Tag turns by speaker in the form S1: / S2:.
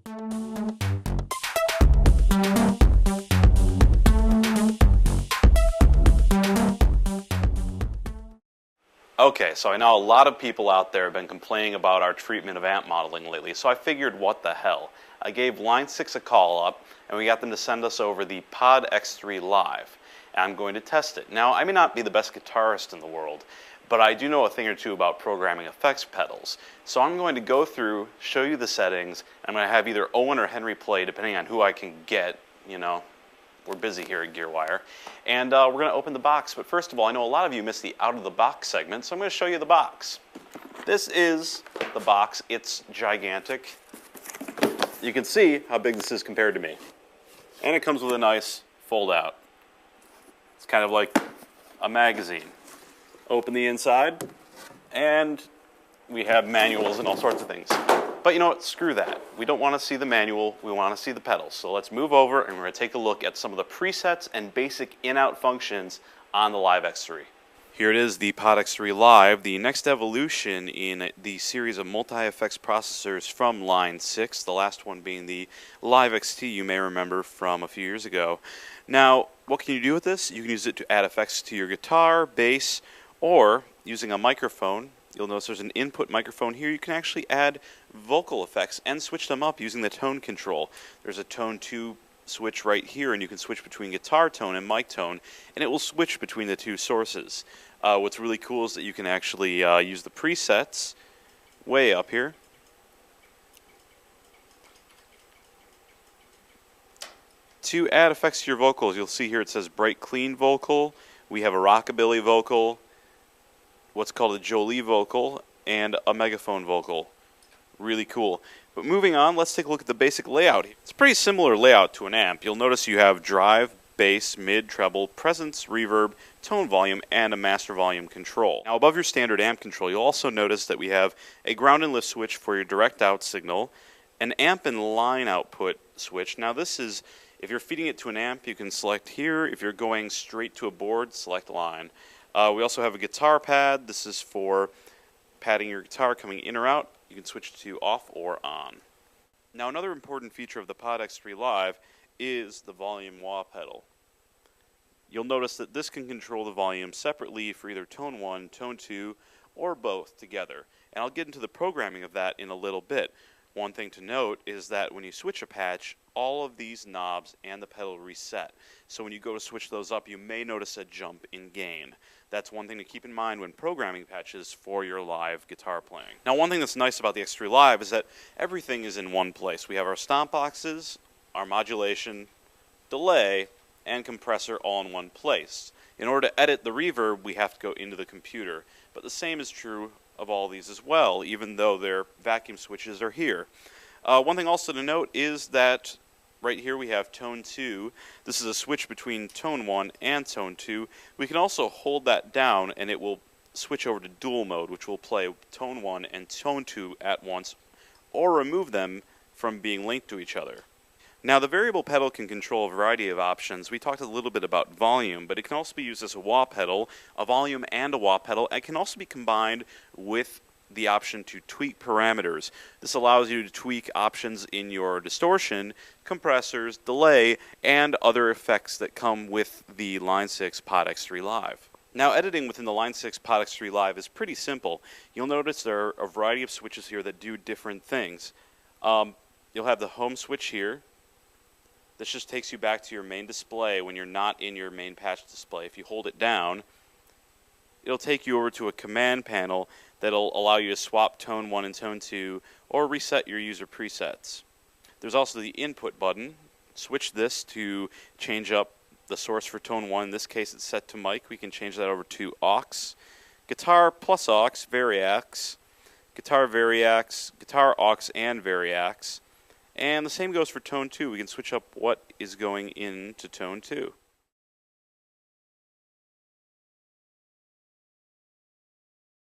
S1: Okay, so I know a lot of people out there have been complaining about our treatment of amp modeling lately, so I figured what the hell. I gave Line 6 a call up, and we got them to send us over the Pod X3 Live, and I'm going to test it. Now, I may not be the best guitarist in the world, but I do know a thing or two about programming effects pedals. So I'm going to go through, show you the settings, and I'm going to have either Owen or Henry play, depending on who I can get, you know. We're busy here at Gearwire. And we're going to open the box. But first of all, I know a lot of you missed the out-of-the-box segment, so I'm going to show you the box. This is the box. It's gigantic. You can see how big this is compared to me. And it comes with a nice fold-out. It's kind of like a magazine. Open the inside, and we have manuals and all sorts of things. But you know what, screw that. We don't want to see the manual, we want to see the pedals. So let's move over and we're going to take a look at some of the presets and basic in-out functions on the Live X3. Here it is, the Pod X3 Live, the next evolution in the series of multi-effects processors from Line 6, the last one being the Live XT you may remember from a few years ago. Now, what can you do with this? You can use it to add effects to your guitar, bass, or using a microphone. You'll notice there's an input microphone here. You can actually add vocal effects and switch them up using the tone control. There's a tone 2 switch right here, and you can switch between guitar tone and mic tone, and it will switch between the two sources. What's really cool is that you can actually use the presets way up here. To add effects to your vocals, you'll see here it says bright clean vocal. We have a rockabilly vocal, what's called a Jolie vocal, and a megaphone vocal. Really cool. But moving on, let's take a look at the basic layout. It's a pretty similar layout to an amp. You'll notice you have drive, bass, mid, treble, presence, reverb, tone volume, and a master volume control. Now above your standard amp control, you'll also notice that we have a ground and lift switch for your direct out signal, an amp and line output switch. Now this is, if you're feeding it to an amp, you can select here. If you're going straight to a board, select line. We also have a guitar pad. This is for padding your guitar coming in or out. You can switch to off or on. Now another important feature of the Pod X3 Live is the volume wah pedal. You'll notice that this can control the volume separately for either tone 1, tone 2, or both together. And I'll get into the programming of that in a little bit. One thing to note is that when you switch a patch, all of these knobs and the pedal reset. So when you go to switch those up, you may notice a jump in gain. That's one thing to keep in mind when programming patches for your live guitar playing. Now one thing that's nice about the X3 Live is that everything is in one place. We have our stomp boxes, our modulation, delay, and compressor all in one place. In order to edit the reverb, we have to go into the computer. But the same is true of all these as well, even though their vacuum switches are here. One thing also to note is that right here we have tone 2. This is a switch between tone 1 and tone 2. We can also hold that down and it will switch over to dual mode, which will play tone 1 and tone 2 at once, or remove them from being linked to each other. Now the variable pedal can control a variety of options. We talked a little bit about volume, but it can also be used as a wah pedal, a volume and a wah pedal. It can also be combined with the option to tweak parameters. This allows you to tweak options in your distortion, compressors, delay, and other effects that come with the Line 6 Pod X3 Live. Now editing within the Line 6 Pod X3 Live is pretty simple. You'll notice there are a variety of switches here that do different things. You'll have the home switch here. This just takes you back to your main display when you're not in your main patch display. If you hold it down, it'll take you over to a command panel that'll allow you to swap tone 1 and tone 2 or reset your user presets. There's also the input button. Switch this to change up the source for tone 1. In this case it's set to mic. We can change that over to aux. Guitar plus aux, variacs. Guitar variacs, guitar aux and variacs. And the same goes for tone 2. We can switch up what is going into tone 2.